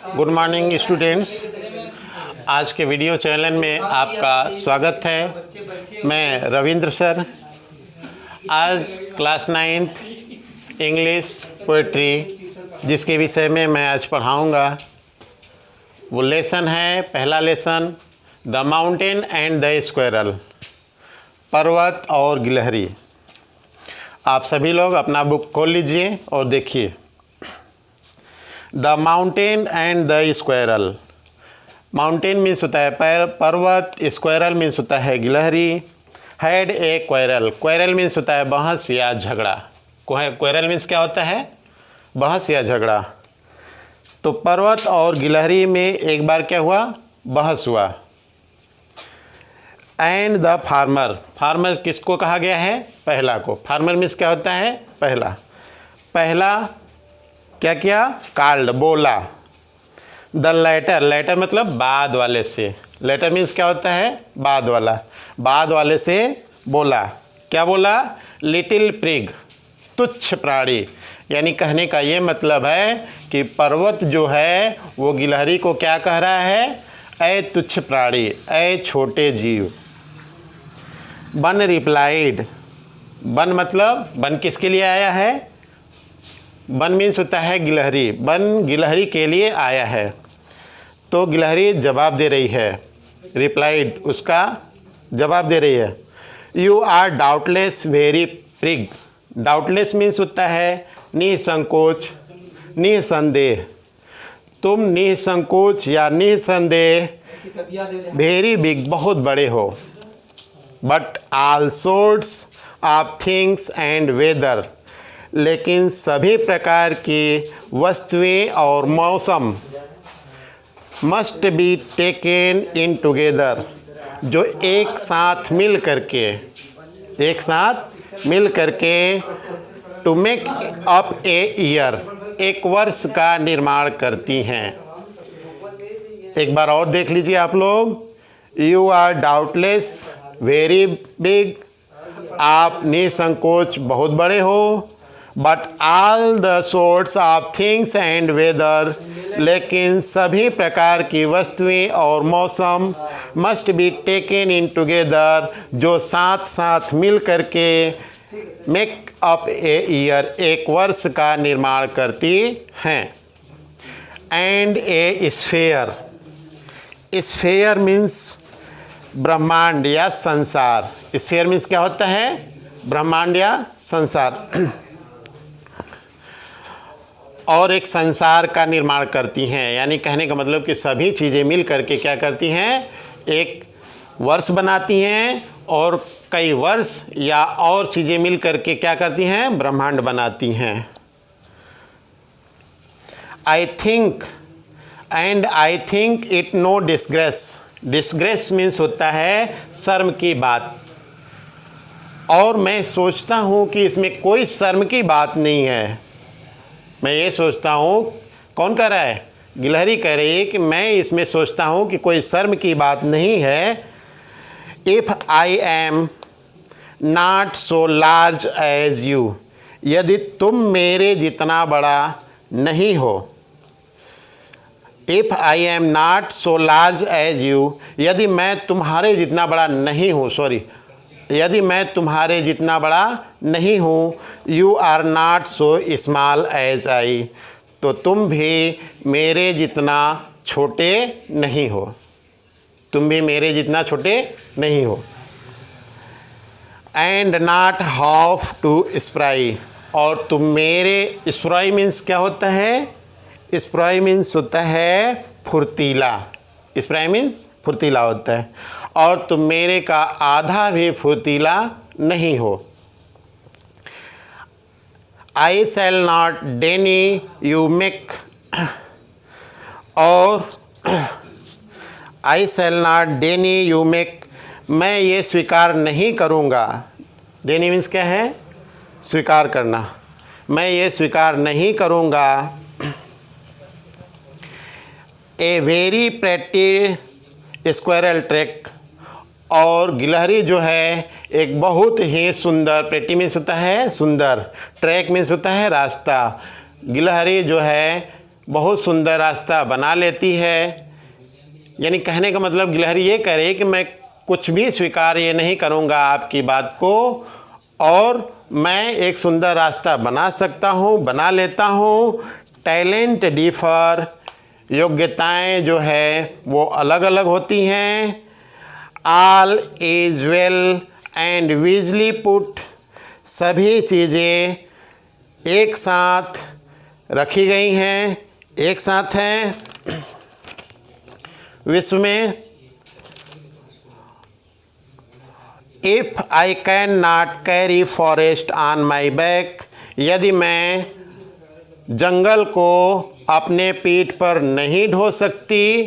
Good morning students. आज के video channel में आपका स्वागत है। मैं रविंद्र सर। आज क्लास 9th इंग्लिश पोएट्री जिसके विषय में मैं आज पढ़ाऊँगा वो लेसन है, पहला lesson the mountain and the squirrel, पर्वत और गिलहरी। आप सभी लोग अपना बुक खोल लीजिए और देखिए। The mountain and the squirrel. Mountain means होता है पर्वत, स्क्वायरल मीन्स होता है गिलहरी। Had a क्वायरल। क्वायरल मीन्स होता है बहस या झगड़ा। क्वायरल मीन्स क्या होता है? बहस या झगड़ा। तो पर्वत और गिलहरी में एक बार क्या हुआ? बहस हुआ। And the farmer. फार्मर किसको कहा गया है? पहला को। फार्मर मीन्स क्या होता है? पहला। पहला क्या किया? कॉल्ड, बोला। The letter. लेटर मतलब बाद वाले से। लेटर मीन्स क्या होता है? बाद वाला। बाद वाले से बोला। क्या बोला? लिटिल प्रिग, तुच्छ प्राणी। यानी कहने का ये मतलब है कि पर्वत जो है वो गिलहरी को क्या कह रहा है? ऐ तुच्छ प्राणी, ऐ छोटे जीव। One replied. वन मतलब वन किसके लिए आया है? वन मीन्स होता है गिलहरी। वन गिलहरी के लिए आया है। तो गिलहरी जवाब दे रही है। रिप्लाइड, उसका जवाब दे रही है। You are doubtless very big. Doubtless means होता है निसंकोच, निसंदेह। तुम निसंकोच या निसंदेह वेरी बिग, बहुत बड़े हो। But all sorts of things and weather. लेकिन सभी प्रकार की वस्तुएं और मौसम must be taken in together, जो एक साथ मिल करके to make up a year, एक वर्ष का निर्माण करती हैं। एक बार और देख लीजिए आप लोग। You are doubtless very big. आप निसंकोच बहुत बड़े हो। But all the sorts of things and weather. लेकिन सभी प्रकार की वस्तुएं और मौसम must be taken in together, जो साथ साथ मिल करके मेक अप ए ईयर, एक वर्ष का निर्माण करती हैं। And A sphere. Sphere means ब्रह्मांड या संसार। स्फेयर मीन्स क्या होता है? ब्रह्मांड या संसार। और एक संसार का निर्माण करती हैं। यानी कहने का मतलब कि सभी चीज़ें मिल करके क्या करती हैं? एक वर्ष बनाती हैं, और कई वर्ष या और चीज़ें मिल करके क्या करती हैं? ब्रह्मांड बनाती हैं। I think it no disgrace. Disgrace means होता है शर्म की बात। और मैं सोचता हूँ कि इसमें कोई शर्म की बात नहीं है। मैं ये सोचता हूँ। कौन कह रहा है? गिलहरी कह रही है कि मैं इसमें सोचता हूँ कि कोई शर्म की बात नहीं है। If I am not so large as you. यदि तुम मेरे जितना बड़ा नहीं हो। If I am not so large as you. यदि मैं तुम्हारे जितना बड़ा नहीं हूँ, यदि मैं तुम्हारे जितना बड़ा नहीं हूँ। You are not so small as I. तो तुम भी मेरे जितना छोटे नहीं हो। तुम भी मेरे जितना छोटे नहीं हो। And not half too spry. और तुम मेरे, स्प्राई मीन्स क्या होता है? स्प्राई मीन्स होता है फुर्तीला। स्प्राई मीन्स फुर्तीला होता है। और तुम मेरे का आधा भी फुर्तीला नहीं हो। I shall not deny you make. और I shall not deny you make. मैं ये स्वीकार नहीं करूँगा। डेनी मीन्स क्या है? स्वीकार करना। मैं ये स्वीकार नहीं करूँगा। A very pretty squirrel track. और गिलहरी जो है एक बहुत ही सुंदर, प्रेटी मीन्स होता है सुंदर, ट्रैक मीन्स होता है रास्ता। गिलहरी जो है बहुत सुंदर रास्ता बना लेती है। यानी कहने का मतलब गिलहरी ये कह रही है कि मैं कुछ भी स्वीकार ये नहीं करूँगा आपकी बात को, और मैं एक सुंदर रास्ता बना सकता हूँ, बना लेता हूँ। टैलेंट डिफर, योग्यताएं जो है वो अलग अलग होती हैं। All is well and Weasley put, सभी चीज़ें एक साथ रखी गई हैं, एक साथ हैं। विश्व में if I can not carry forest on my back, यदि मैं जंगल को अपने पीठ पर नहीं ढो सकती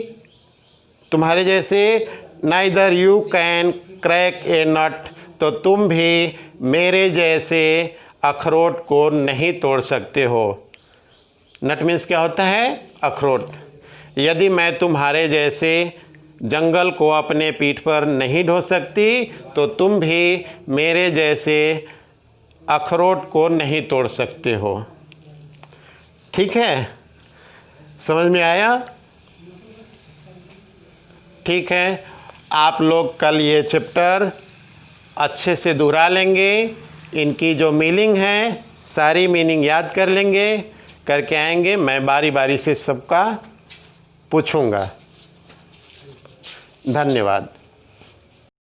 तुम्हारे जैसे, नाइदर यू कैन क्रैक ए नट, तो तुम भी मेरे जैसे अखरोट को नहीं तोड़ सकते हो। नट मीन्स क्या होता है? अखरोट। यदि मैं तुम्हारे जैसे जंगल को अपने पीठ पर नहीं ढो सकती तो तुम भी मेरे जैसे अखरोट को नहीं तोड़ सकते हो। ठीक है, समझ में आया? ठीक है, आप लोग कल ये चैप्टर अच्छे से दोहरा लेंगे, इनकी जो मीनिंग है सारी मीनिंग याद कर लेंगे, करके आएंगे। मैं बारी बारी से सबका पूछूंगा। धन्यवाद।